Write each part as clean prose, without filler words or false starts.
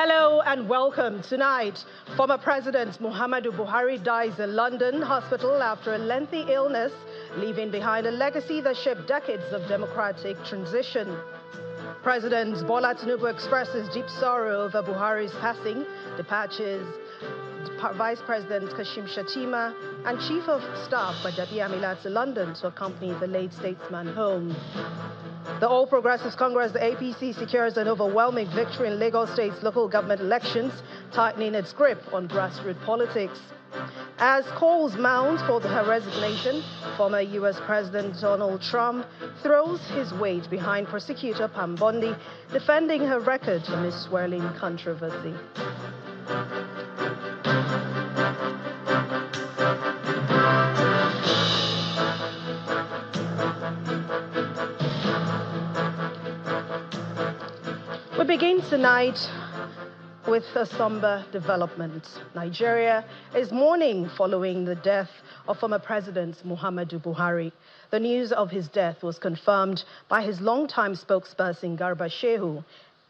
Hello and welcome. Tonight, former President Muhammadu Buhari dies in London hospital after a lengthy illness, leaving behind a legacy that shaped decades of democratic transition. President Bola Tinubu expresses deep sorrow over Buhari's passing, dispatches Vice President Kashim Shettima and Chief of Staff Gbajabiamila Amila to London to accompany the late statesman home. The All Progressives Congress, the APC, secures an overwhelming victory in Lagos State's local government elections, tightening its grip on grassroots politics. As calls mount for her resignation, former U.S. President Donald Trump throws his weight behind prosecutor Pam Bondi, defending her record amid swirling controversy. We begin tonight with a somber development. Nigeria is mourning following the death of former President Muhammadu Buhari. The news of his death was confirmed by his longtime spokesperson Garba Shehu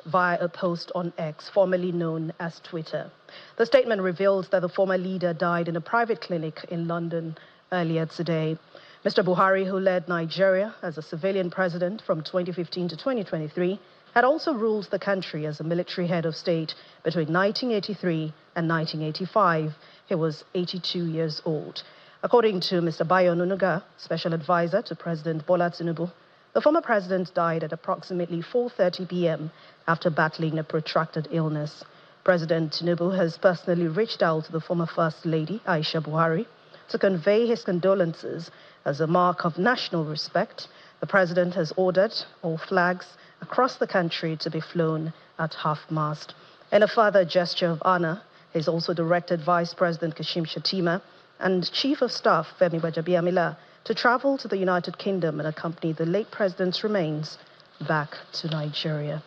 via a post on X, formerly known as Twitter. The statement reveals that the former leader died in a private clinic in London earlier today. Mr. Buhari, who led Nigeria as a civilian president from 2015 to 2023, had also ruled the country as a military head of state between 1983 and 1985. He was 82 years old. According to Mr. Bayo Onunuga, special advisor to President Bola Tinubu, the former president died at approximately 4:30 p.m. after battling a protracted illness. President Tinubu has personally reached out to the former First Lady, Aisha Buhari, to convey his condolences as a mark of national respect. The president has ordered all flags across the country to be flown at half-mast. In a further gesture of honor, he's also directed Vice President Kashim Shettima and Chief of Staff Femi Gbajabiamila Amila to travel to the United Kingdom and accompany the late president's remains back to Nigeria.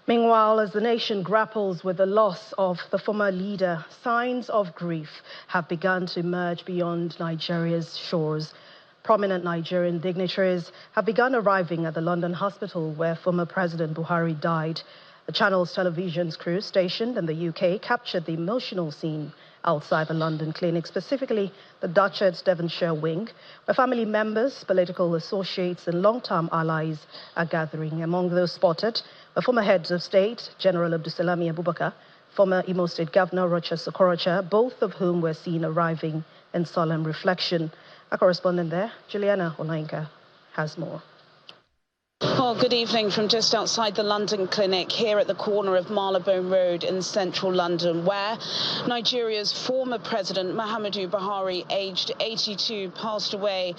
Meanwhile, as the nation grapples with the loss of the former leader, signs of grief have begun to emerge beyond Nigeria's shores. Prominent Nigerian dignitaries have begun arriving at the London hospital where former President Buhari died. The channel's television's crew stationed in the UK captured the emotional scene outside the London clinic, specifically the Datchet Devonshire wing, where family members, political associates and long-term allies are gathering. Among those spotted were former heads of state, General Abdulsalami Abubakar, former Imo State Governor Rocha Sokorocha, both of whom were seen arriving in solemn reflection. Our correspondent there, Juliana Olainka, has more. Well, good evening from just outside the London clinic here at the corner of Marylebone Road in central London, where Nigeria's former president, Muhammadu Buhari, aged 82, passed away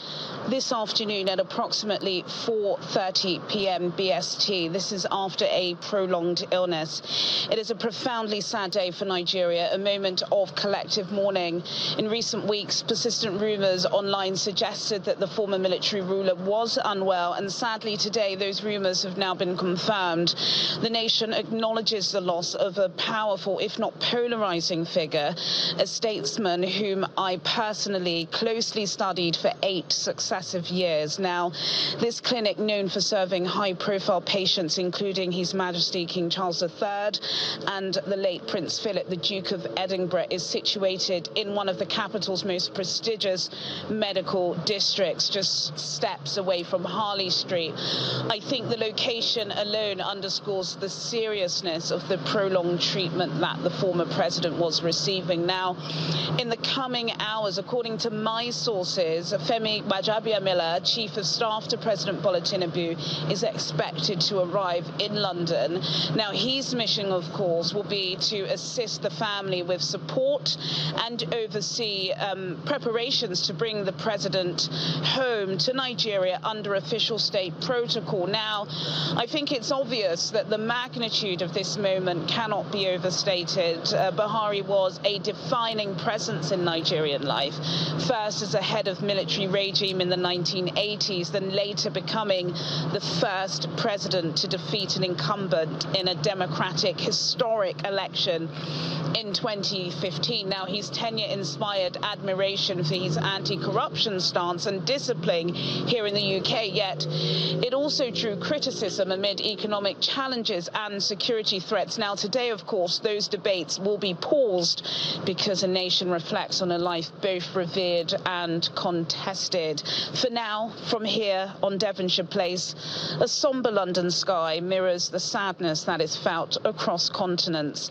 this afternoon at approximately 4:30 p.m. BST. This is after a prolonged illness. It is a profoundly sad day for Nigeria, a moment of collective mourning. In recent weeks, persistent rumors online suggested that the former military ruler was unwell, and sadly today, those rumors have now been confirmed. The nation acknowledges the loss of a powerful, if not polarizing figure, a statesman whom I personally closely studied for 8 successive years. Now, this clinic, known for serving high-profile patients, including His Majesty King Charles III and the late Prince Philip, the Duke of Edinburgh, is situated in one of the capital's most prestigious medical districts, just steps away from Harley Street. I think the location alone underscores the seriousness of the prolonged treatment that the former president was receiving. Now, in the coming hours, according to my sources, Femi Gbajabiamila, Chief of Staff to President Bola Tinubu, is expected to arrive in London. Now, his mission, of course, will be to assist the family with support and oversee preparations to bring the president home to Nigeria under official state protocol. Now, I think it's obvious that the magnitude of this moment cannot be overstated. Buhari was a defining presence in Nigerian life, first as a head of military regime in the 1980s, then later becoming the first president to defeat an incumbent in a democratic, historic election in 2015. Now, his tenure inspired admiration for his anti-corruption stance and discipline here in the UK, yet it also drew criticism amid economic challenges and security threats. Now, today, of course, those debates will be paused because a nation reflects on a life both revered and contested. For now, from here on Devonshire Place, a sombre London sky mirrors the sadness that is felt across continents.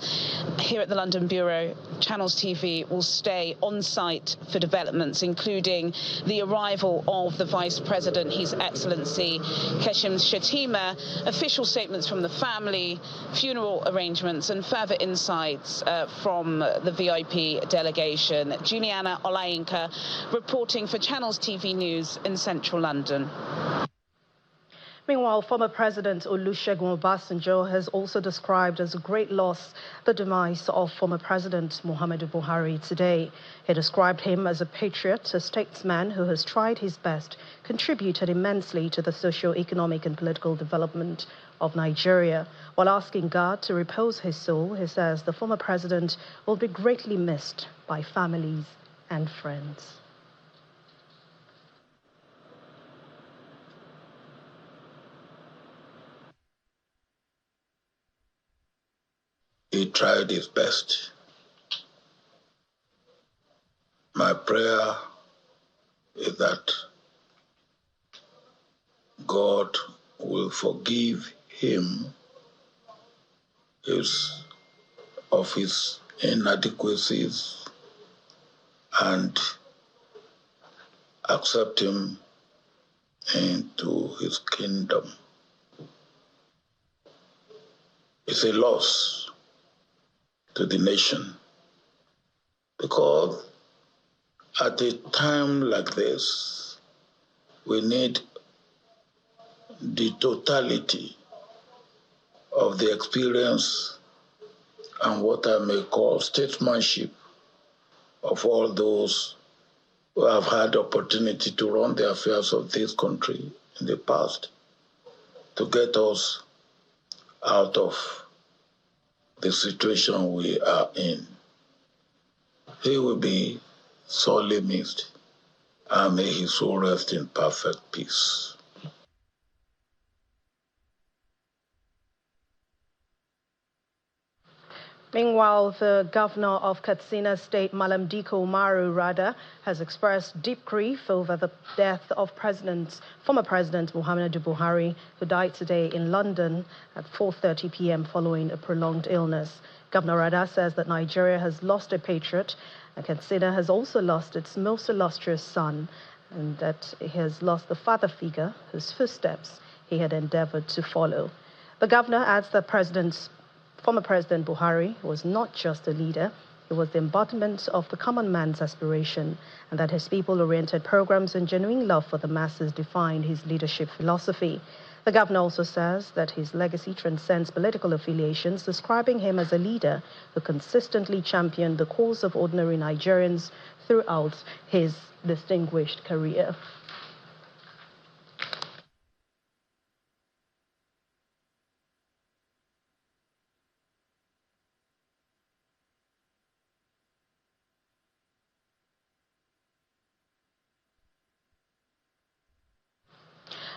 Here at the London Bureau, Channels TV will stay on site for developments, including the arrival of the Vice President, His Excellency Kashim Shettima, official statements from the family, funeral arrangements, and further insights from the VIP delegation. Juliana Olayinka reporting for Channels TV News in central London. Meanwhile, former President Olusegun Obasanjo has also described as a great loss the demise of former President Muhammadu Buhari today. He described him as a patriot, a statesman who has tried his best, contributed immensely to the socio-economic and political development of Nigeria. While asking God to repose his soul, he says the former president will be greatly missed by families and friends. He tried his best. My prayer is that God will forgive him of his inadequacies and accept him into his kingdom. It's a loss to the nation, because at a time like this, we need the totality of the experience and what I may call statesmanship of all those who have had the opportunity to run the affairs of this country in the past to get us out of the situation we are in. He will be sorely missed, and may his soul rest in perfect peace. Meanwhile, the governor of Katsina State, Malam Diko Umaru Rada, has expressed deep grief over the death of former President Muhammadu Buhari, who died today in London at 4:30 p.m. following a prolonged illness. Governor Rada says that Nigeria has lost a patriot, and Katsina has also lost its most illustrious son, and that he has lost the father figure whose footsteps he had endeavored to follow. The governor adds that former President Buhari was not just a leader, he was the embodiment of the common man's aspiration, and that his people-oriented programs and genuine love for the masses defined his leadership philosophy. The governor also says that his legacy transcends political affiliations, describing him as a leader who consistently championed the cause of ordinary Nigerians throughout his distinguished career.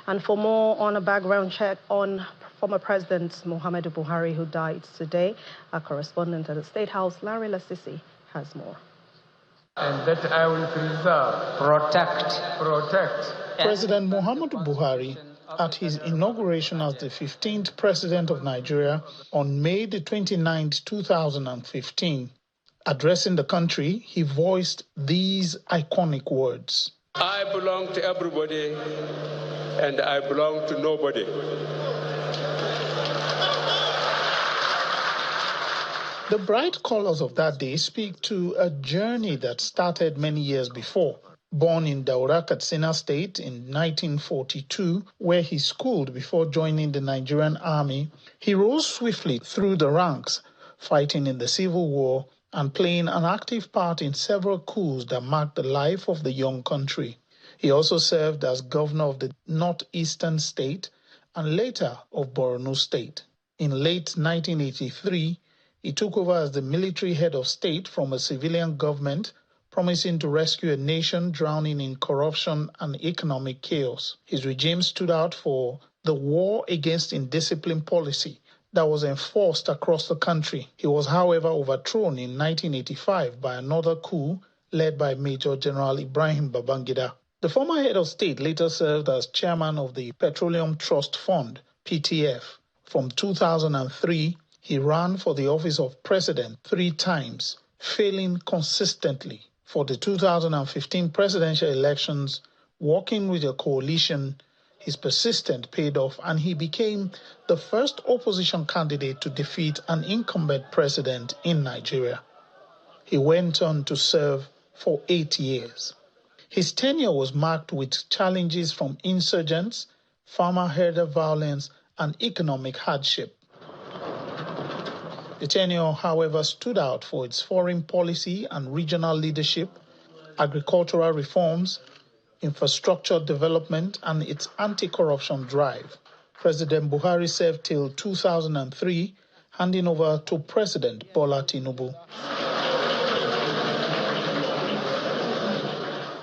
And for more on a background check on former President Muhammadu Buhari, who died today, our correspondent at the State House, Larry Lasisi, has more. And that I will preserve, protect. President Muhammadu Buhari, at his inauguration as the 15th President of Nigeria on May the 29th, 2015, addressing the country, he voiced these iconic words. I belong to everybody, and I belong to nobody. The bright colors of that day speak to a journey that started many years before. Born in Daura, Katsina State in 1942, where he schooled before joining the Nigerian army, he rose swiftly through the ranks, fighting in the Civil War and playing an active part in several coups that marked the life of the young country. He also served as governor of the northeastern state and later of Borno State. In late 1983, he took over as the military head of state from a civilian government, promising to rescue a nation drowning in corruption and economic chaos. His regime stood out for the war against indiscipline policy that was enforced across the country. He was, however, overthrown in 1985 by another coup led by Major General Ibrahim Babangida. The former head of state later served as chairman of the Petroleum Trust Fund, PTF. From 2003, he ran for the office of president 3 times, failing consistently. For the 2015 presidential elections, working with a coalition, his persistence paid off and he became the first opposition candidate to defeat an incumbent president in Nigeria. He went on to serve for 8 years. His tenure was marked with challenges from insurgents, farmer-herder violence, and economic hardship. The tenure, however, stood out for its foreign policy and regional leadership, agricultural reforms, infrastructure development, and its anti-corruption drive. President Buhari served till 2003, handing over to President Bola Tinubu.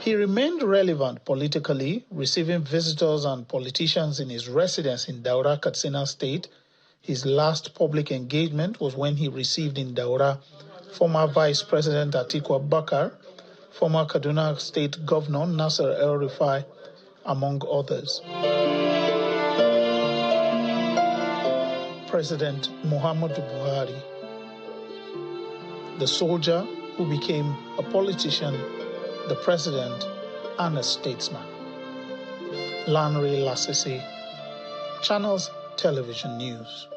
He remained relevant politically, receiving visitors and politicians in his residence in Daura, Katsina State. His last public engagement was when he received in Daura former Vice President Atiku Abubakar, former Kaduna State Governor Nasser El-Rufai, among others. President Muhammadu Buhari, the soldier who became a politician, the president, and a statesman. Lanre Lasisi, Channels Television News.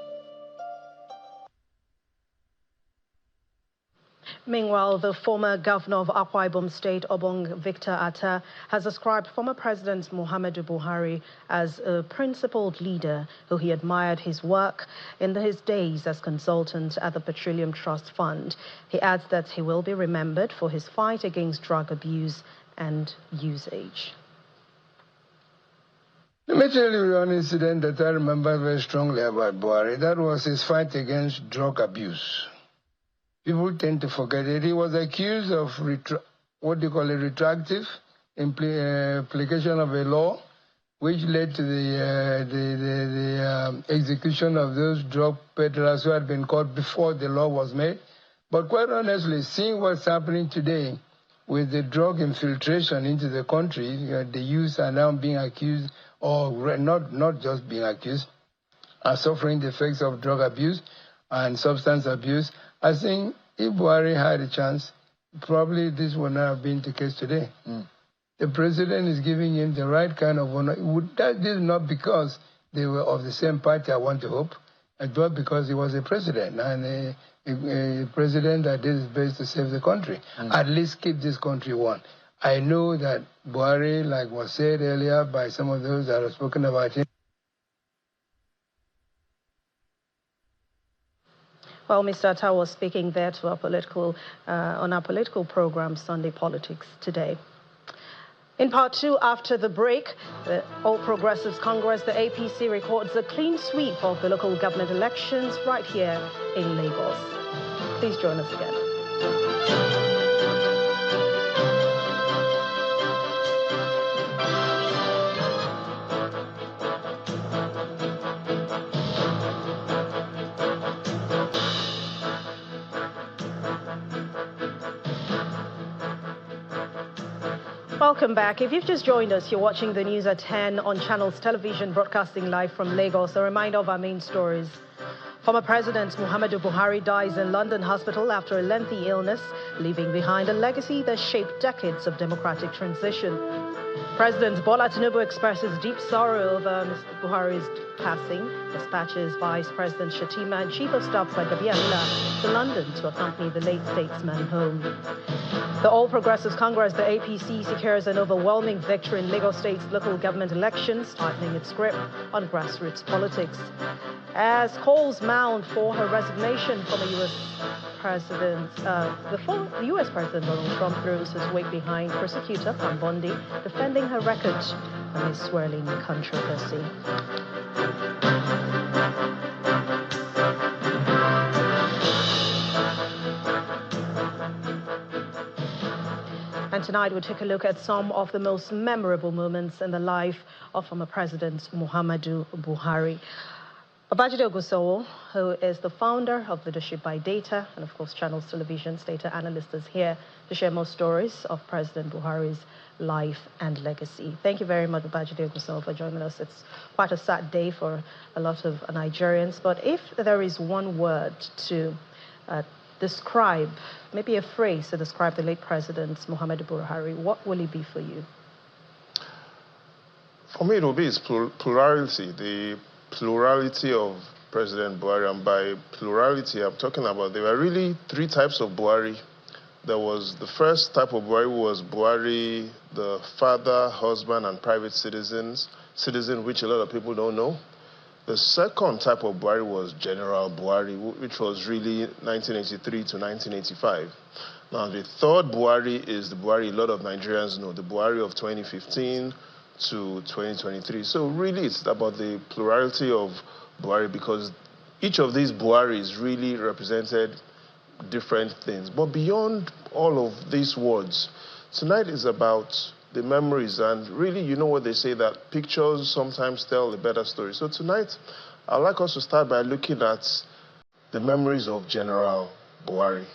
Meanwhile, the former governor of Akwa Ibom State, Obong Victor Atta, has described former President Muhammadu Buhari as a principled leader who he admired his work in his days as consultant at the Petroleum Trust Fund. He adds that he will be remembered for his fight against drug abuse and usage. Let me tell you one incident that I remember very strongly about Buhari. That was his fight against drug abuse. People tend to forget it. He was accused of retroactive application of a law, which led to the execution of those drug peddlers who had been caught before the law was made. But quite honestly, seeing what's happening today with the drug infiltration into the country, the youth are now being accused, or not just being accused, are suffering the effects of drug abuse and substance abuse. I think if Buhari had a chance, probably this would not have been the case today. The president is giving him the right kind of honor. This is not because they were of the same party, I want to hope, but because he was a president, and a president that did his best to save the country, at least keep this country one. I know that Buhari, like was said earlier by some of those that have spoken about him, Well, Mr. Atta was speaking there to our on our political program, Sunday Politics Today. In part 2, after the break, the All Progressives Congress, the APC, records a clean sweep of the local government elections right here in Lagos. Please join us again. Welcome back. If you've just joined us, you're watching the news at 10 on Channels Television, broadcasting live from Lagos. A reminder of our main stories. Former President Muhammadu Buhari dies in London hospital after a lengthy illness, leaving behind a legacy that shaped decades of democratic transition. President Bola Tinubu expresses deep sorrow over Mr. Buhari's passing, dispatches Vice President Shatima and Chief of Staff Gbagabiola to London to accompany the late statesman home. The All Progressives Congress, the APC, secures an overwhelming victory in Lagos State's local government elections, tightening its grip on grassroots politics. As calls mount for her resignation from the U.S. President, the U.S. President Donald Trump throws his weight behind prosecutor Pam Bondi, defending her record amid swirling controversy. And tonight we'll take a look at some of the most memorable moments in the life of former President Muhammadu Buhari. Babajide Ogunsowo, who is the founder of Leadership by Data and, of course, Channels Television's data analyst, is here to share more stories of President Buhari's life and legacy. Thank you very much, Babajide Ogunsowo, for joining us. It's quite a sad day for a lot of Nigerians, but if there is one word to describe, maybe a phrase to describe the late President Muhammadu Buhari, what will it be for you? For me, it will be his plurality, the plurality of President Buhari. And by plurality, I'm talking about there were really three types of Buhari. There was the first type of Buhari was Buhari, the father, husband, and private citizen, which a lot of people don't know. The second type of Buhari was General Buhari, which was really 1983 to 1985. Now, the third Buhari is the Buhari a lot of Nigerians know, the Buhari of 2015 to 2023. So really it's about the plurality of Buhari, because each of these Buharis really represented different things. But beyond all of these words, tonight is about the memories, and really, you know what they say, that pictures sometimes tell a better story. So tonight, I'd like us to start by looking at the memories of General Buhari.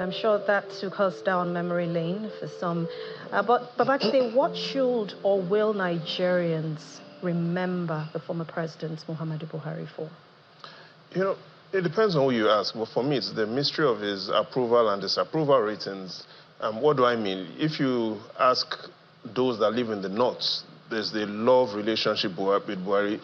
And I'm sure that took us down memory lane for some. But Babajide, what should or will Nigerians remember the former President Muhammadu Buhari for? You know, it depends on who you ask. But for me, it's the mystery of his approval and disapproval ratings. What do I mean? If you ask those that live in the north, there's the love relationship with Buhari.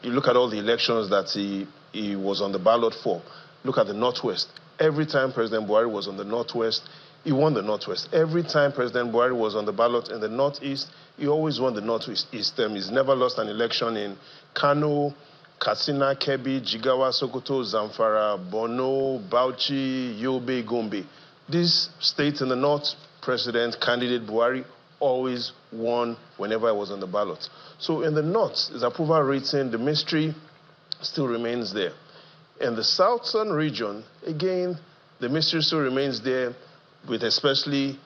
You look at all the elections that he was on the ballot for. Look at the northwest. Every time President Buhari was on the northwest, he won the northwest. Every time President Buhari was on the ballot in the northeast, he always won the northeast. He's never lost an election in Kano, Katsina, Kebbi, Jigawa, Sokoto, Zamfara, Borno, Bauchi, Yobe, Gombe. These states in the north, President, candidate Buhari always won whenever I was on the ballot. So in the north, his approval rating, the mystery still remains there. In the southern region, again, the mystery still remains there, with especially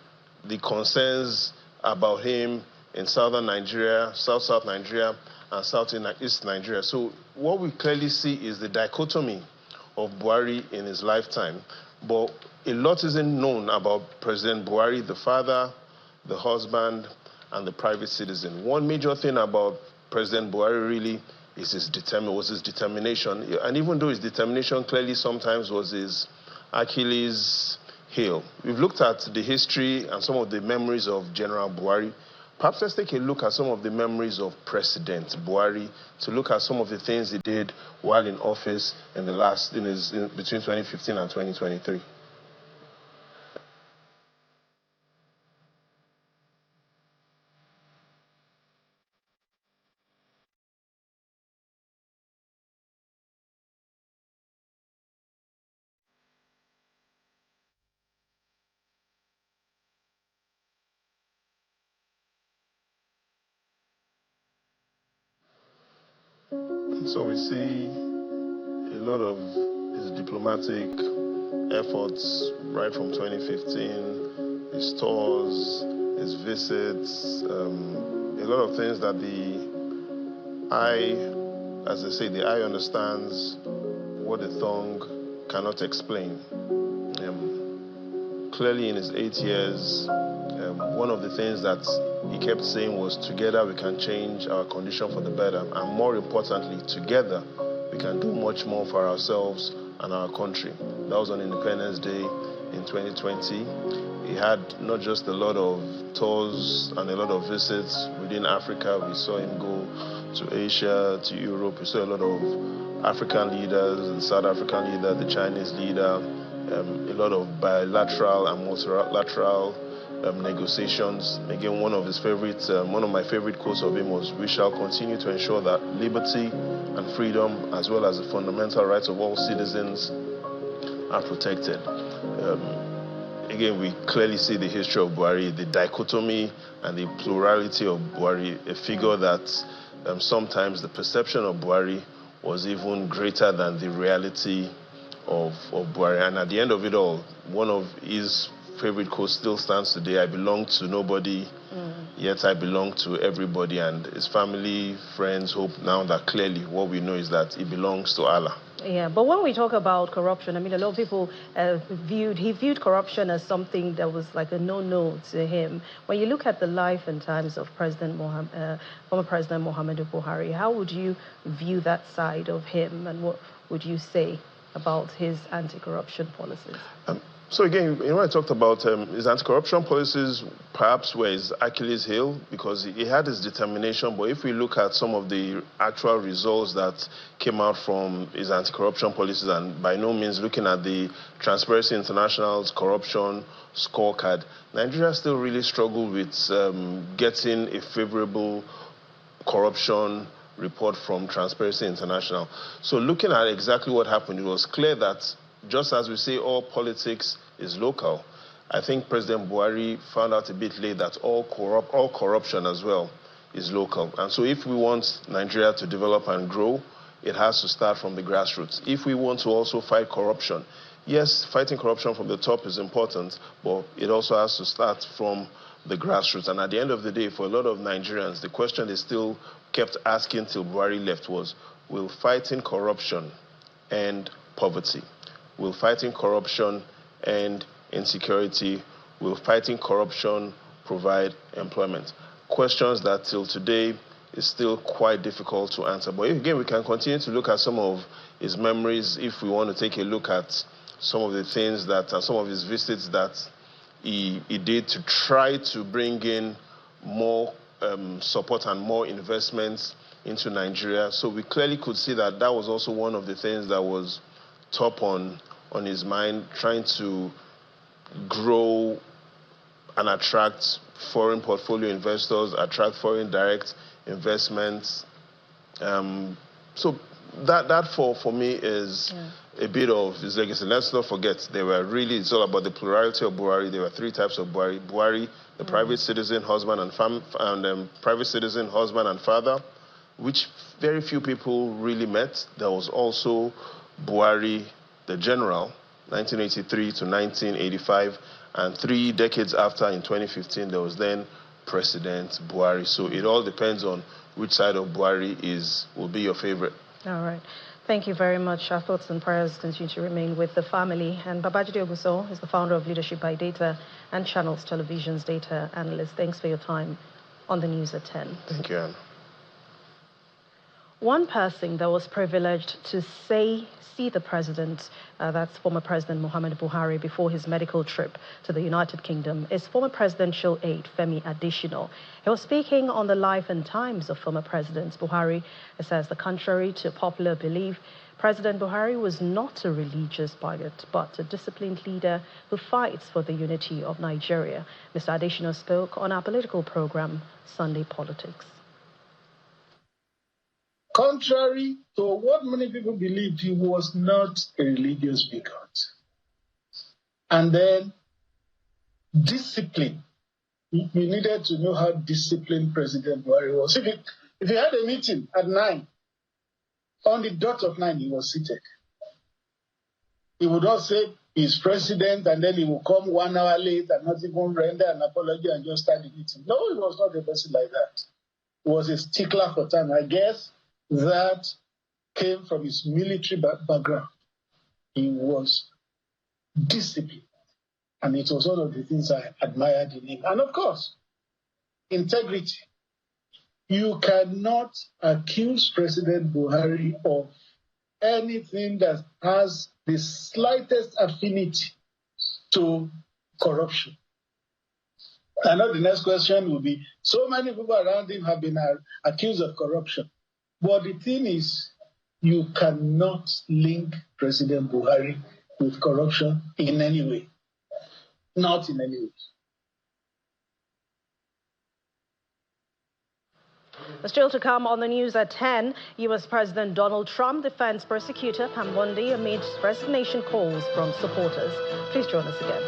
the concerns about him in southern Nigeria, south Nigeria, and southeast Nigeria. So what we clearly see is the dichotomy of Buhari in his lifetime. But a lot isn't known about President Buhari, the father, the husband, and the private citizen. One major thing about President Buhari really is his determination. And even though his determination clearly sometimes was his Achilles heel. We've looked at the history and some of the memories of General Buhari. Perhaps let's take a look at some of the memories of President Buhari, to look at some of the things he did while in office in between 2015 and 2023. So we see a lot of his diplomatic efforts right from 2015, his tours, his visits, a lot of things that the eye, as they say, the eye understands what the tongue cannot explain. Clearly in his 8 years, one of the things that he kept saying was, together we can change our condition for the better, and more importantly, together we can do much more for ourselves and our country. That was on Independence Day in 2020. He had not just a lot of tours and a lot of visits within Africa. We saw him go to Asia, to Europe. We saw a lot of African leaders, the South African leader, the Chinese leader, a lot of bilateral and multilateral negotiations. Again, one of my favorite quotes of him was, "We shall continue to ensure that liberty and freedom, as well as the fundamental rights of all citizens, are protected." Again, we clearly see the history of Buhari, the dichotomy and the plurality of Buhari, a figure that sometimes the perception of Buhari was even greater than the reality of Buhari. And at the end of it all, one of his favorite quotes still stands today: "I belong to nobody, yet I belong to everybody." And his family, friends hope now that clearly what we know is that he belongs to Allah. Yeah, but when we talk about corruption, I mean, a lot of people viewed corruption as something that was like a no-no to him. When you look at the life and times of former President Muhammadu Buhari, how would you view that side of him, and what would you say about his anti-corruption policies? So again, when I talked about his anti-corruption policies, perhaps were his Achilles heel, because he had his determination. But if we look at some of the actual results that came out from his anti-corruption policies, and by no means looking at the Transparency International's corruption scorecard, Nigeria still really struggled with getting a favorable corruption report from Transparency International. So looking at exactly what happened, it was clear that just as we say all politics is local, I think President Buhari found out a bit late that all corruption as well is local. And so if we want Nigeria to develop and grow, it has to start from the grassroots. If we want to also fight corruption, yes, fighting corruption from the top is important, but it also has to start from the grassroots. And at the end of the day, for a lot of Nigerians, the question they still kept asking till Buhari left was, will fighting corruption end poverty? Will fighting corruption end insecurity? Will fighting corruption provide employment? Questions that till today is still quite difficult to answer. But again, we can continue to look at some of his memories if we want to take a look at some of the things that, some of his visits that he did to try to bring in more support and more investments into Nigeria. So we clearly could see that that was also one of the things that was top on his mind, trying to grow and attract foreign portfolio investors, attract foreign direct investments. So that for me is a bit of his legacy. Let's not forget, it's all about the plurality of Buhari. There were three types of Buhari. Buhari, the private citizen, husband and private citizen, husband and father, which very few people really met. There was also Buhari, the general, 1983 to 1985, and 3 decades after, in 2015, there was then President Buhari. So it all depends on which side of Buhari will be your favorite. All right. Thank you very much. Our thoughts and prayers continue to remain with the family. And Babajide Oguso is the founder of Leadership by Data and Channels Television's data analyst. Thanks for your time on the news at 10. Thank you, Anne. One person that was privileged to see the president, that's former President Muhammadu Buhari, before his medical trip to the United Kingdom, is former presidential aide Femi Adesina. He was speaking on the life and times of former President Buhari. It says, the contrary to popular belief, President Buhari was not a religious bigot, but a disciplined leader who fights for the unity of Nigeria. Mr. Adesina spoke on our political program, Sunday Politics. Contrary to what many people believed, he was not a religious bigot. And then discipline. We needed to know how disciplined President Buhari was. If he had a meeting at 9, on the dot of 9, he was seated. He would not say he's president and then he will come 1 hour late and not even render an apology and just start the meeting. No, he was not a person like that. He was a stickler for time. I guess that came from his military background. He was disciplined. And it was one of the things I admired in him. And of course, integrity. You cannot accuse President Buhari of anything that has the slightest affinity to corruption. I know the next question will be, so many people around him have been accused of corruption. But the thing is, you cannot link President Buhari with corruption in any way. Not in any way. Still to come on the news at 10, U.S. President Donald Trump defends prosecutor Pam Bondi amid resignation calls from supporters. Please join us again.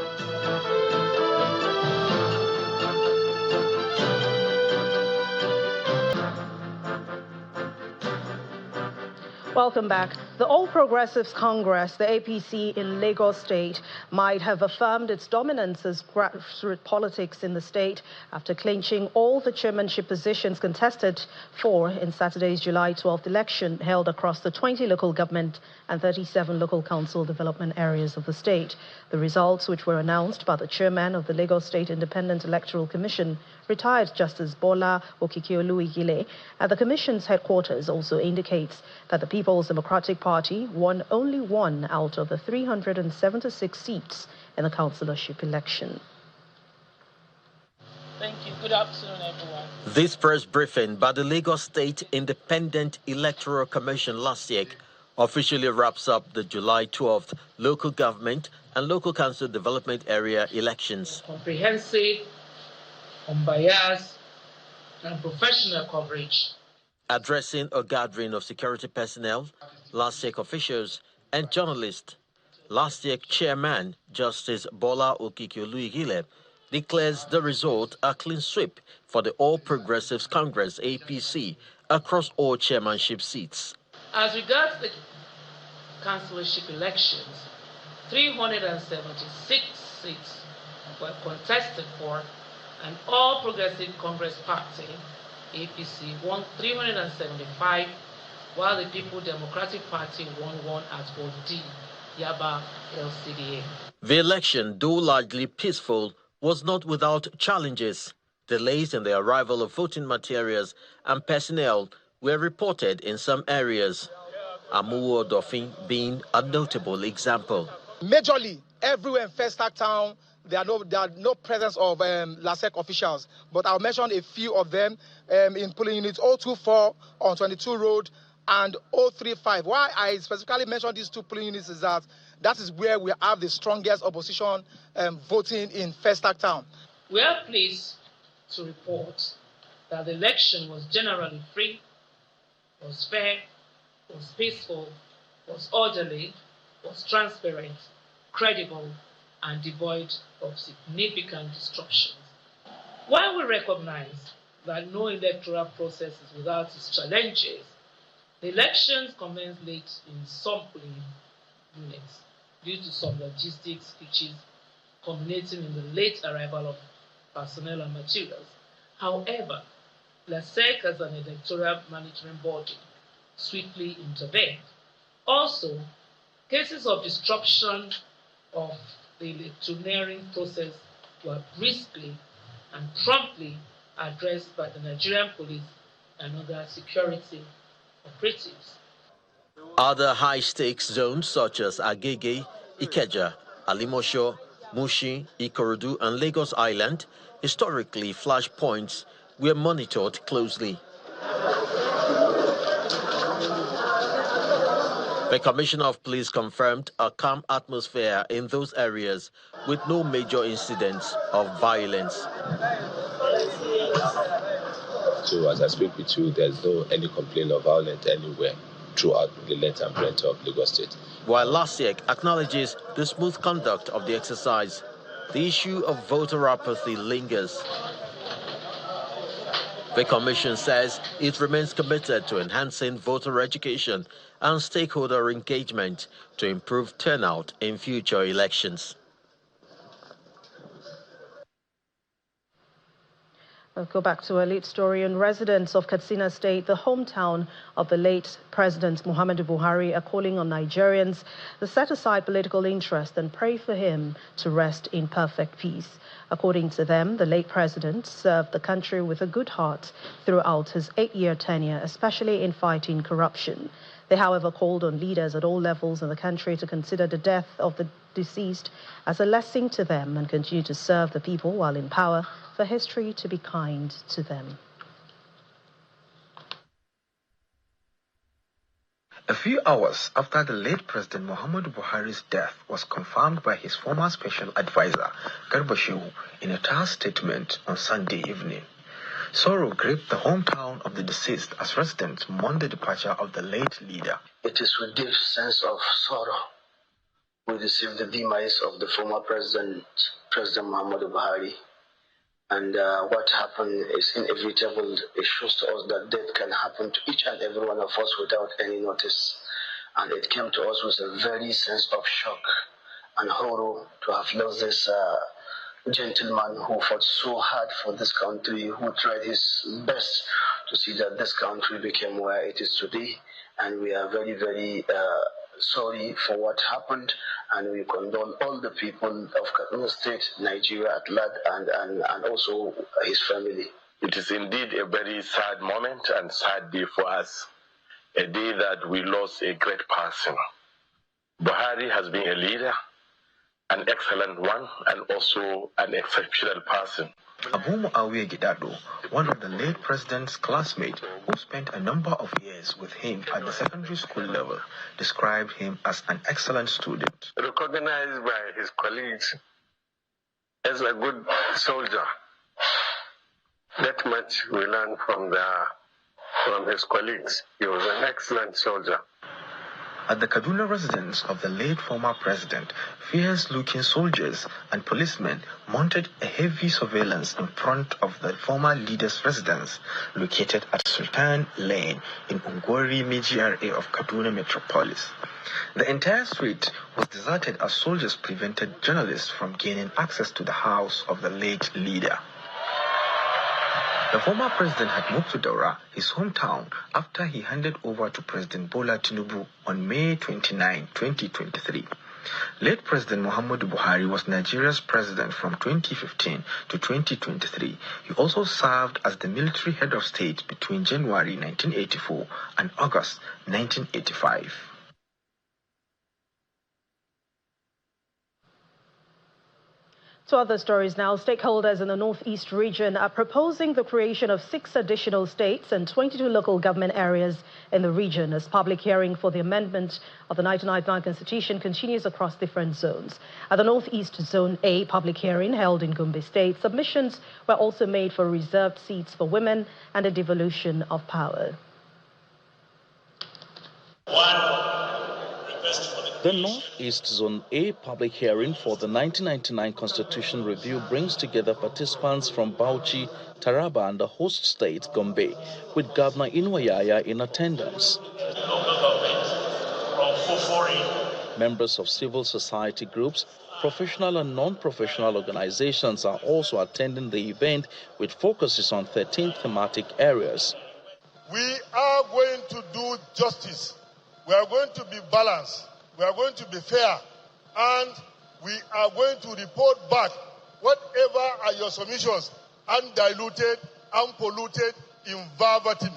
Welcome back. The All Progressives Congress, the APC in Lagos State, might have affirmed its dominance as grassroots politics in the state after clinching all the chairmanship positions contested for in Saturday's July 12th election held across the 20 local government and 37 local council development areas of the state. The results, which were announced by the chairman of the Lagos State Independent Electoral Commission, retired Justice Bola Okikiolu-Igile, at the commission's headquarters, also indicates that the People's Democratic Party won only 1 out of the 376 seats in the councillorship election. Thank you. Good afternoon, everyone. This press briefing by the Lagos State Independent Electoral Commission last year officially wraps up the July 12th local government and local council development area elections. Comprehensive, unbiased, and professional coverage. Addressing a gathering of security personnel, last year officials, and journalists, last year chairman Justice Bola Okikiolu-Igile declares the result a clean sweep for the All Progressives Congress APC across all chairmanship seats. As regards the councillorship elections, 376 seats were contested for, and All Progressive Congress Party APC won 375, while the People Democratic Party won 1 at 4D. Yaba LCDA. The election, though largely peaceful, was not without challenges. Delays in the arrival of voting materials and personnel were reported in some areas. Amuwo Odofin being a notable example. Majorly, everywhere in Festac Town, there are no presence of LASEC officials. But I'll mention a few of them in polling units 024 on 22 Road and 035. Why I specifically mentioned these two polling units is that is where we have the strongest opposition voting in Festac Town. We are pleased to report that the election was generally free, was fair, was peaceful, was orderly, was transparent, credible, and devoid of significant disruptions. While we recognize that no electoral process is without its challenges, the elections commenced late in some polling units due to some logistics issues culminating in the late arrival of personnel and materials. However, LASEC as an electoral monitoring body swiftly intervened. Also, cases of disruption of the electioneering process were briskly and promptly addressed by the Nigerian police and other security operatives. Other high-stakes zones such as Agege, Ikeja, Alimosho, Mushin, Ikorodu and Lagos Island, historically flashpoints, were monitored closely. The Commissioner of Police confirmed a calm atmosphere in those areas with no major incidents of violence. So as I speak with you, there's no any complaint of violence anywhere throughout the length and breadth of Lagos State. While LASEC acknowledges the smooth conduct of the exercise, the issue of voter apathy lingers. The Commission says it remains committed to enhancing voter education and stakeholder engagement to improve turnout in future elections. We'll go back to a lead story on residents of Katsina State, the hometown of the late President Muhammadu Buhari, are calling on Nigerians to set aside political interest and pray for him to rest in perfect peace. According to them, the late president served the country with a good heart throughout his 8-year tenure, especially in fighting corruption. They, however, called on leaders at all levels in the country to consider the death of the deceased as a lesson to them and continue to serve the people while in power, for history to be kind to them. A few hours after the late President Muhammadu Buhari's death was confirmed by his former special advisor, Garba Shehu, in a tear statement on Sunday evening. Sorrow gripped the hometown of the deceased as residents mourned the departure of the late leader. It is with deep sense of sorrow we receive the demise of the former President Muhammadu Buhari. And what happened is inevitable. It shows to us that death can happen to each and every one of us without any notice. And it came to us with a very sense of shock and horror to have lost this gentleman who fought so hard for this country, who tried his best to see that this country became where it is today. And we are very, very sorry for what happened, and we condole all the people of Katsina State, Nigeria at large, and also his family. It is indeed a very sad moment and sad day for us, a day that we lost a great person. Buhari has been a leader, an excellent one, and also an exceptional person. Abu Muawiyah Gidado, one of the late president's classmates who spent a number of years with him at the secondary school level, described him as an excellent student. Recognized by his colleagues as a good soldier. That much we learned from his colleagues. He was an excellent soldier. At the Kaduna residence of the late former president, fierce-looking soldiers and policemen mounted a heavy surveillance in front of the former leader's residence, located at Sultan Lane in Ungwari GRA of Kaduna Metropolis. The entire street was deserted as soldiers prevented journalists from gaining access to the house of the late leader. The former president had moved to Daura, his hometown, after he handed over to President Bola Tinubu on May 29, 2023. Late President Muhammadu Buhari was Nigeria's president from 2015 to 2023. He also served as the military head of state between January 1984 and August 1985. To other stories now, stakeholders in the Northeast region are proposing the creation of 6 additional states and 22 local government areas in the region as public hearing for the amendment of the 1999 Constitution continues across different zones. At the Northeast Zone A public hearing held in Gombe State, submissions were also made for reserved seats for women and a devolution of power. The Northeast Zone A public hearing for the 1999 Constitution review brings together participants from Bauchi, Taraba and the host state, Gombe, with Governor Inwayaya in attendance. Members of civil society groups, professional and non-professional organizations are also attending the event with focuses on 13 thematic areas. We are going to do justice. We are going to be balanced. We are going to be fair, and we are going to report back whatever are your submissions, undiluted, unpolluted, in verbatim.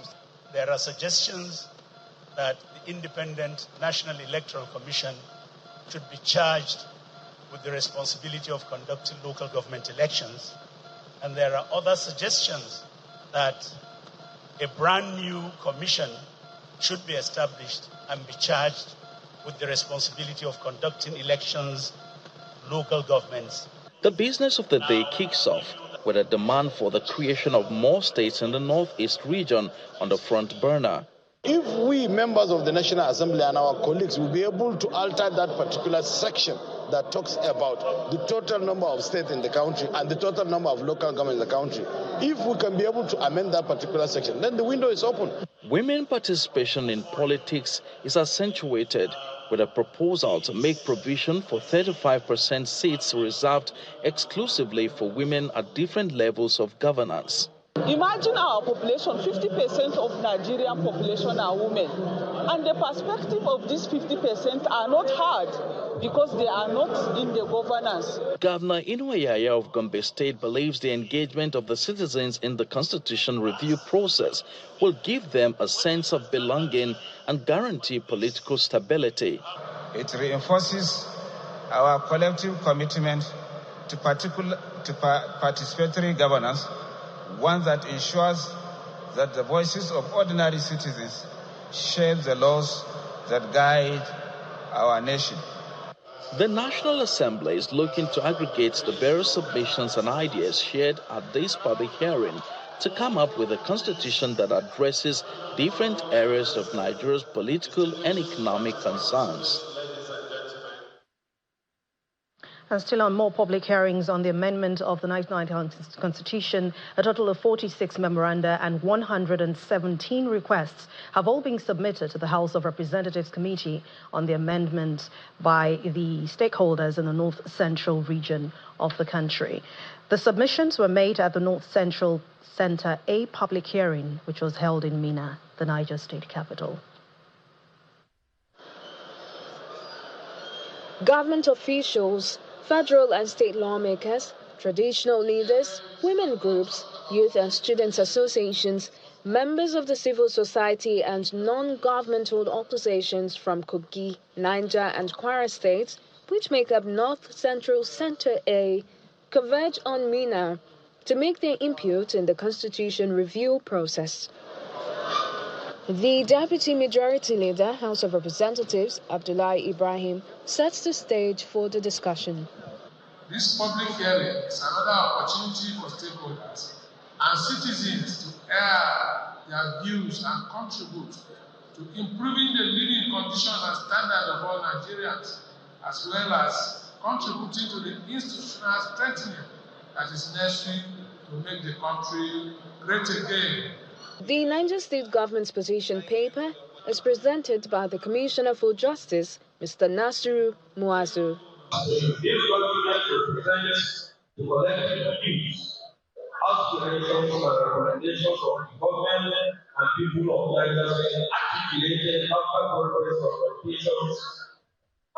There are suggestions that the Independent National Electoral Commission should be charged with the responsibility of conducting local government elections, and there are other suggestions that a brand new commission should be established and be charged with the responsibility of conducting elections, local governments. The business of the day kicks off with a demand for the creation of more states in the Northeast region on the front burner. If we members of the National Assembly and our colleagues will be able to alter that particular section that talks about the total number of states in the country and the total number of local governments in the country, if we can be able to amend that particular section, then the window is open. Women participation in politics is accentuated with a proposal to make provision for 35% seats reserved exclusively for women at different levels of governance. Imagine our population, 50% of Nigerian population are women. And the perspective of these 50% are not hard because they are not in the governance. Governor Inwayaya of Gombe State believes the engagement of the citizens in the Constitution review process will give them a sense of belonging and guarantee political stability. It reinforces our collective commitment to participatory governance, one that ensures that the voices of ordinary citizens shape the laws that guide our nation. The National Assembly is looking to aggregate the various submissions and ideas shared at this public hearing to come up with a constitution that addresses different areas of Nigeria's political and economic concerns. And still on more public hearings on the amendment of the 1999 Constitution, a total of 46 memoranda and 117 requests have all been submitted to the House of Representatives Committee on the amendment by the stakeholders in the North Central region of the country. The submissions were made at the North Central Center A public hearing, which was held in Minna, the Niger state capital. Government officials, federal and state lawmakers, traditional leaders, women groups, youth and students associations, members of the civil society and non-governmental organizations from Kogi, Niger and Kwara states, which make up North Central Center A, converge on Minna to make their input in the Constitution review process. The Deputy Majority Leader, House of Representatives, Abdullahi Ibrahim, sets the stage for the discussion. This public hearing is another opportunity for stakeholders and citizens to air their views and contribute to improving the living conditions and standards of all Nigerians, as well as contributing to the institutional strengthening that is necessary to make the country great again. The Niger State government's position paper is presented by the Commissioner for Justice, Mr. Nasiru Muazu. This document represents the collective views, aspirations, and recommendations of the government and people of Niger State articulated after progress of operations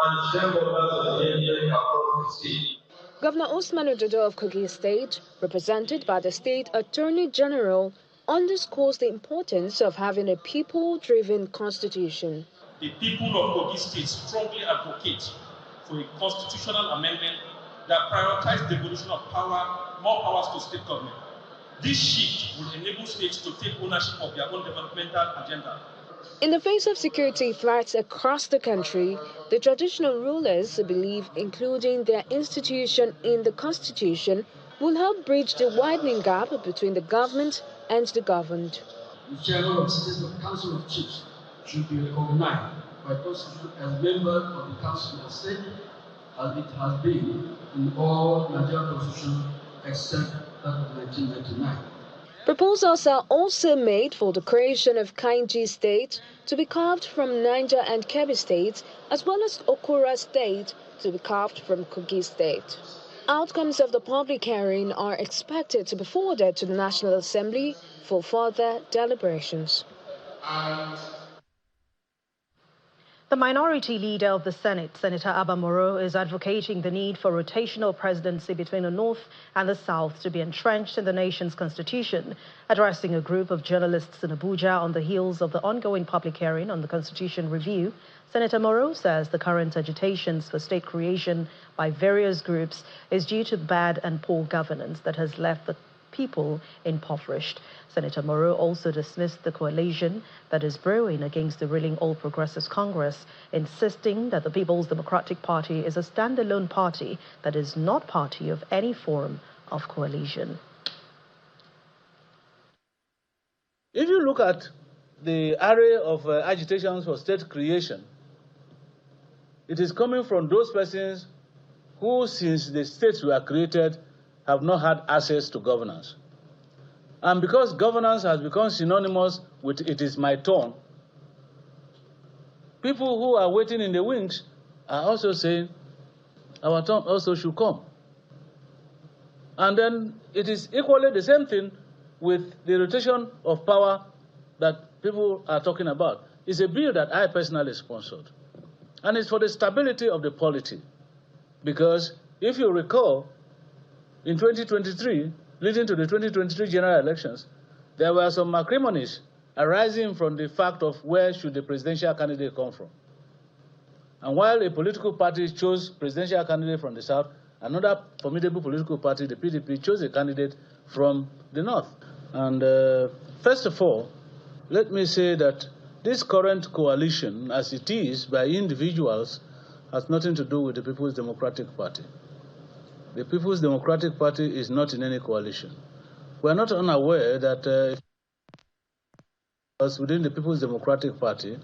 and shareholders of the Nigerian Capital State. Governor Usman Ododo of Kogi State, represented by the State Attorney General, underscores the importance of having a people-driven constitution. The people of Kogi State strongly advocate for a constitutional amendment that prioritizes devolution of power, more powers to state government. This shift will enable states to take ownership of their own developmental agenda. In the face of security threats across the country, the traditional rulers believe including their institution in the constitution will help bridge the widening gap between the government and the governed. The chairman of the State Council of Chiefs should be recognized by constitution as member of the Council of State, as it has been in all Nigerian constitutions except that of 1999. Proposals are also made for the creation of Kainji State to be carved from Niger and Kebbi States, as well as Okura State to be carved from Kogi State. Outcomes of the public hearing are expected to be forwarded to the National Assembly for further deliberations. The minority leader of the Senate, Senator Abba Moro, is advocating the need for rotational presidency between the North and the South to be entrenched in the nation's constitution. Addressing a group of journalists in Abuja on the heels of the ongoing public hearing on the Constitution review, Senator Moro says the current agitations for state creation by various groups is due to bad and poor governance that has left the people impoverished. Senator Moro also dismissed the coalition that is brewing against the ruling All Progressives Congress, insisting that the People's Democratic Party is a standalone party that is not party of any form of coalition. If you look at the array of agitations for state creation, it is coming from those persons who, since the states were created, have not had access to governance. And because governance has become synonymous with "it is my turn," people who are waiting in the wings are also saying, our turn also should come. And then it is equally the same thing with the rotation of power that people are talking about. It's a bill that I personally sponsored. And it's for the stability of the polity. Because if you recall, in 2023, leading to the 2023 general elections, there were some acrimonies arising from the fact of where should the presidential candidate come from. And while a political party chose presidential candidate from the South, another formidable political party, the PDP, chose a candidate from the North. And first of all, let me say that this current coalition, as it is by individuals, has nothing to do with the People's Democratic Party. The People's Democratic Party is not in any coalition. We are not unaware that within the People's Democratic Party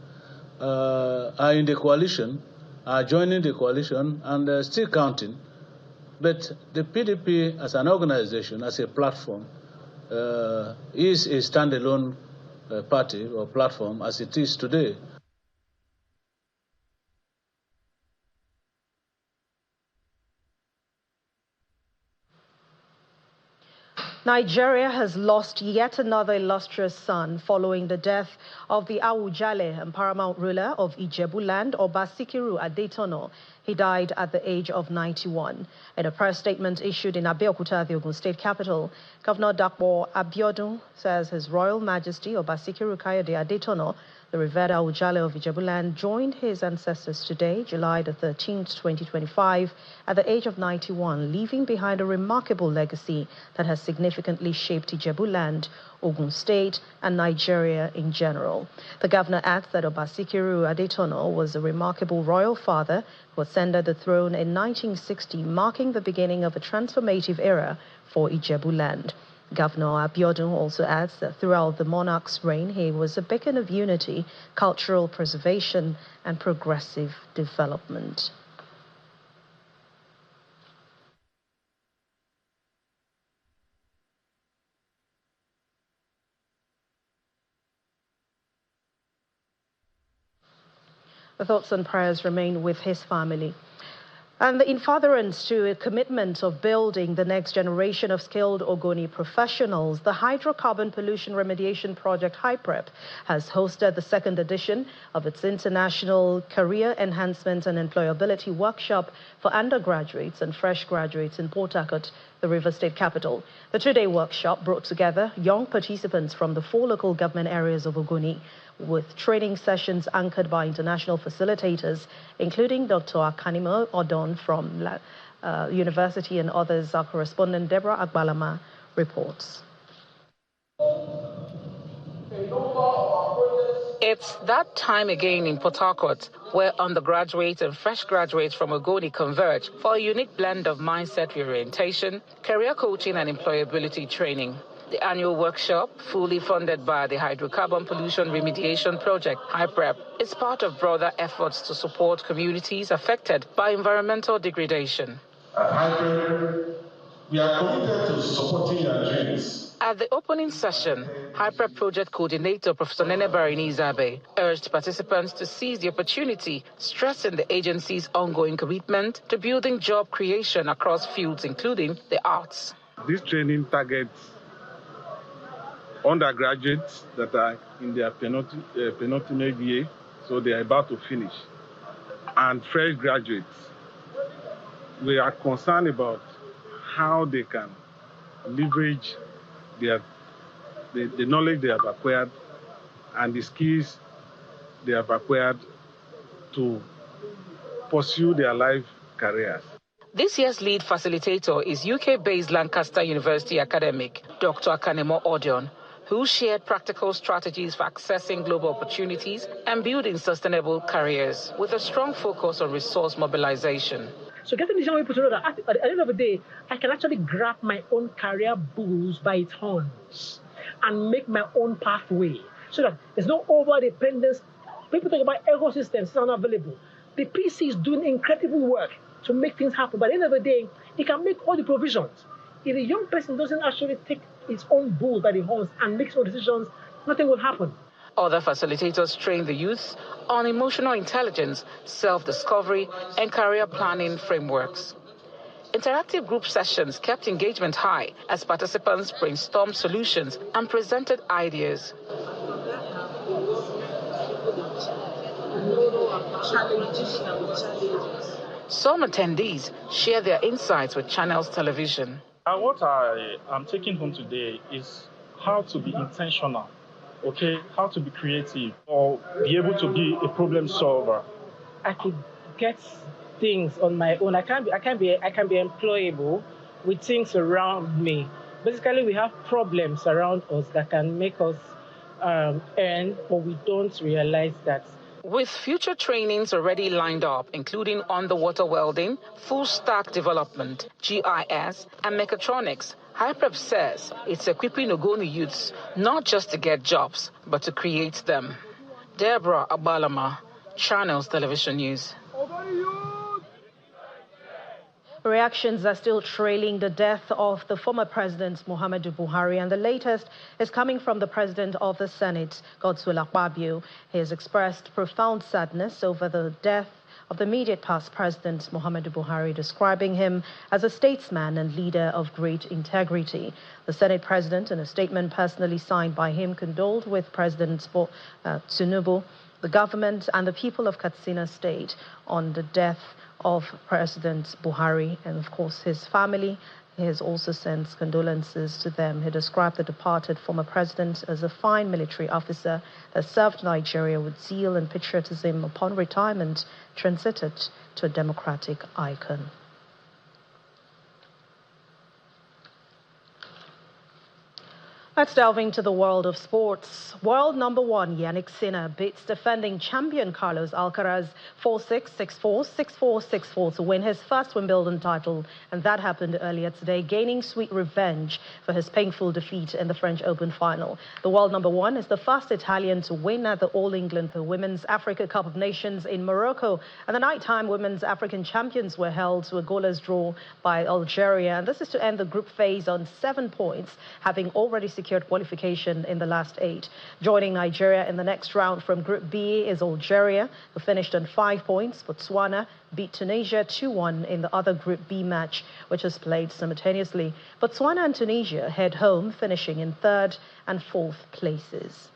are in the coalition, are joining the coalition, and still counting. But the PDP as an organization, as a platform, is a standalone party or platform as it is today. Nigeria has lost yet another illustrious son following the death of the Awujale and paramount ruler of Ijebuland, Oba Sikiru Adetono. He died at the age of 91. In a press statement issued in Abeokuta, the Ogun State capital, Governor Dapo Abiodun says His Royal Majesty Oba Sikiru Kayode Adetono, the revered Awujale of Ijebuland, joined his ancestors today, July the 13th, 2025, at the age of 91, leaving behind a remarkable legacy that has significantly shaped Ijebuland, Ogun State, and Nigeria in general. The governor adds that Oba Sikiru Adetono was a remarkable royal father who ascended the throne in 1960, marking the beginning of a transformative era for Ijebuland. Governor Abiodun also adds that throughout the monarch's reign, he was a beacon of unity, cultural preservation, and progressive development. The thoughts and prayers remain with his family. And in furtherance to a commitment of building the next generation of skilled Ogoni professionals, the Hydrocarbon Pollution Remediation Project, HYPREP, has hosted the second edition of its International Career Enhancement and Employability Workshop for undergraduates and fresh graduates in Port Harcourt, the River State capital. The two-day workshop brought together young participants from the 4 local government areas of Ogoni, with training sessions anchored by international facilitators, including Dr. Akanimo Odon from University and others. Our correspondent Deborah Agbalama reports. It's that time again in Port Harcourt, where undergraduates and fresh graduates from Ogoni converge for a unique blend of mindset reorientation, career coaching and employability training. The annual workshop, fully funded by the Hydrocarbon Pollution Remediation Project, HYPREP, is part of broader efforts to support communities affected by environmental degradation. At HYPREP, we are committed to supporting your dreams. At the opening session, HYPREP project coordinator Professor Nene Barinizabe urged participants to seize the opportunity, stressing the agency's ongoing commitment to building job creation across fields, including the arts. This training targets undergraduates that are in their penultimate year, so they are about to finish, and fresh graduates. We are concerned about how they can leverage the knowledge they have acquired and the skills they have acquired to pursue their life careers. This year's lead facilitator is UK-based Lancaster University academic Dr. Akanimo Odon, who shared practical strategies for accessing global opportunities and building sustainable careers, with a strong focus on resource mobilization. So getting the young people to know that at the end of the day, I can actually grab my own career bulls by its horns and make my own pathway, so that there's no over-dependence. People talk about ecosystems that are not available. The PC is doing incredible work to make things happen. But at the end of the day, it can make all the provisions. If a young person doesn't actually take its own bull by the horns and makes own decisions, nothing will happen. Other facilitators train the youth on emotional intelligence, self-discovery, and career planning frameworks. Interactive group sessions kept engagement high as participants brainstormed solutions and presented ideas. Some attendees share their insights with Channels Television. What I am taking home today is how to be intentional, okay? How to be creative or be able to be a problem solver. I could get things on my own. I can be employable with things around me. Basically, we have problems around us that can make us earn, but we don't realize that. With future trainings already lined up, including underwater welding, full-stack development, GIS, and mechatronics, HYPREP says it's equipping Ogoni youths not just to get jobs, but to create them. Deborah Agbalama, Channels Television News. Reactions are still trailing the death of the former president, Muhammadu Buhari, and the latest is coming from the president of the Senate, Godswill Akpabio. He has expressed profound sadness over the death of the immediate past president, Muhammadu Buhari, describing him as a statesman and leader of great integrity. The Senate president, in a statement personally signed by him, condoled with President Tinubu, the government, and the people of Katsina State on the death of President Buhari and, of course, his family. He has also sent condolences to them. He described the departed former president as a fine military officer that served Nigeria with zeal and patriotism. Upon retirement, transited to a democratic icon. Let's delve into the world of sports. World number 1 Yannick Sinner beats defending champion Carlos Alcaraz 4-6, 6-4, 6-4, 6-4 to win his first Wimbledon title, and that happened earlier today, gaining sweet revenge for his painful defeat in the French Open final. The world number 1 is the first Italian to win at the All England Women's Africa Cup of Nations in Morocco, and the nighttime Women's African Champions were held to a goalless draw by Algeria, and this is to end the group phase on 7 points, having already secured secured qualification in the last 8. Joining Nigeria in the next round from Group B is Algeria, who finished on 5 points. Botswana beat Tunisia 2-1 in the other Group B match, which was played simultaneously. Botswana and Tunisia head home, finishing in 3rd and 4th places.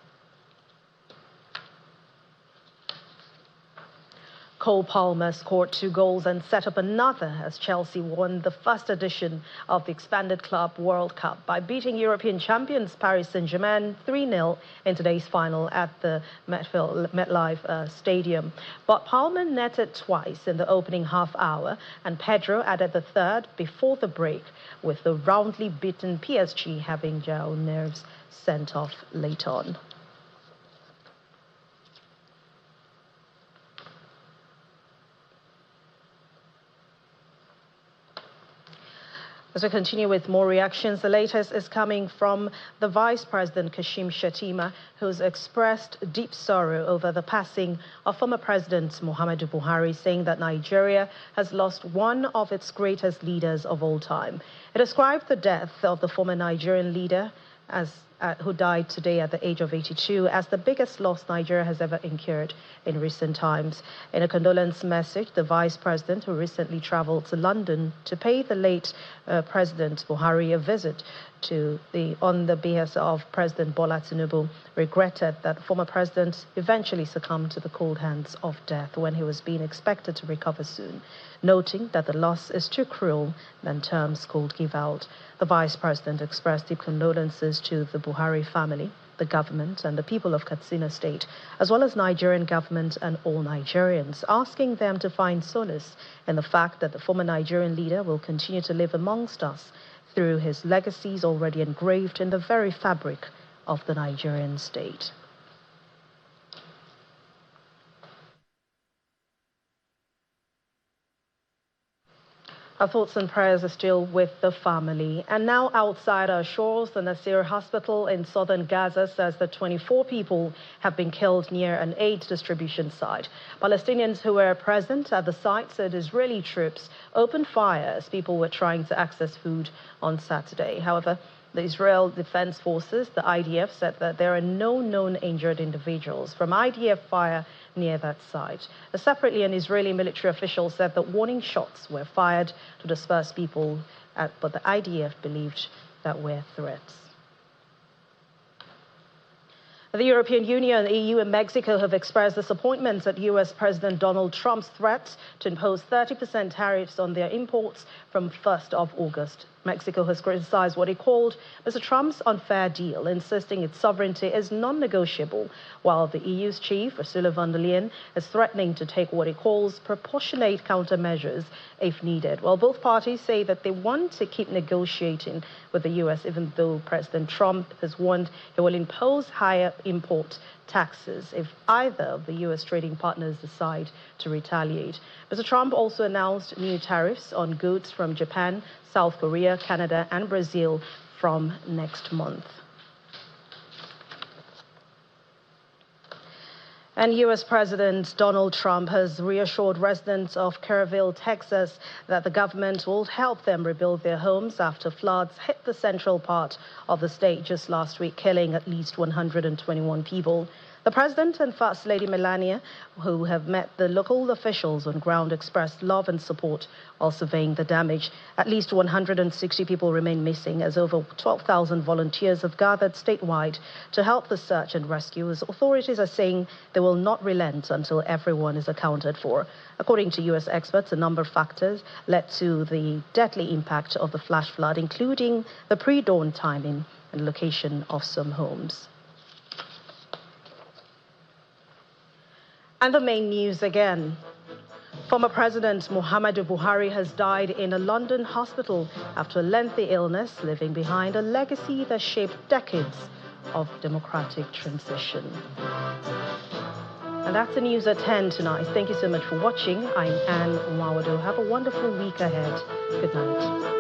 Cole Palmer scored 2 goals and set up another as Chelsea won the first edition of the Expanded Club World Cup by beating European champions Paris Saint-Germain 3-0 in today's final at the MetLife Stadium. But Palmer netted twice in the opening half hour, and Pedro added the third before the break, with the roundly beaten PSG having their own nerves sent off late on. As we continue with more reactions, the latest is coming from the Vice President Kashim Shettima, who's expressed deep sorrow over the passing of former President Muhammadu Buhari, saying that Nigeria has lost one of its greatest leaders of all time. It described the death of the former Nigerian leader who died today at the age of 82 as the biggest loss Nigeria has ever incurred in recent times. In a condolence message, the Vice President, who recently traveled to London to pay the late President Buhari a visit on the behest of President Bola Tinubu, regretted that the former president eventually succumbed to the cold hands of death when he was being expected to recover soon, noting that the loss is too cruel than terms could give out. The Vice President expressed deep condolences to the Buhari family, the government and the people of Katsina State, as well as Nigerian government and all Nigerians, asking them to find solace in the fact that the former Nigerian leader will continue to live amongst us through his legacies already engraved in the very fabric of the Nigerian state. Our thoughts and prayers are still with the family. And now outside our shores, the Nasir Hospital in southern Gaza says that 24 people have been killed near an aid distribution site. Palestinians who were present at the site said Israeli troops opened fire as people were trying to access food on Saturday. However, the Israel Defense Forces, the IDF, said that there are no known injured individuals from IDF fire near that site. Separately, an Israeli military official said that warning shots were fired to disperse people, but the IDF believed that were threats. The European Union, EU and Mexico have expressed disappointment at U.S. President Donald Trump's threat to impose 30% tariffs on their imports from 1st of August. Mexico has criticized what it called Mr. Trump's unfair deal, insisting its sovereignty is non-negotiable, while the EU's chief, Ursula von der Leyen, is threatening to take what it calls proportionate countermeasures if needed. While both parties say that they want to keep negotiating with the U.S., even though President Trump has warned he will impose higher import taxes if either of the U.S. trading partners decide to retaliate. Mr. Trump also announced new tariffs on goods from Japan, South Korea, Canada, and Brazil from next month. And U.S. President Donald Trump has reassured residents of Kerrville, Texas, that the government will help them rebuild their homes after floods hit the central part of the state just last week, killing at least 121 people. The President and First Lady Melania, who have met the local officials on ground, expressed love and support while surveying the damage. At least 160 people remain missing as over 12,000 volunteers have gathered statewide to help the search and rescue, as authorities are saying they will not relent until everyone is accounted for. According to U.S. experts, a number of factors led to the deadly impact of the flash flood, including the pre-dawn timing and location of some homes. And the main news again. Former President Muhammadu Buhari has died in a London hospital after a lengthy illness, leaving behind a legacy that shaped decades of democratic transition. And that's the news at 10 tonight. Thank you so much for watching. I'm Anne Mwawado. Have a wonderful week ahead. Good night.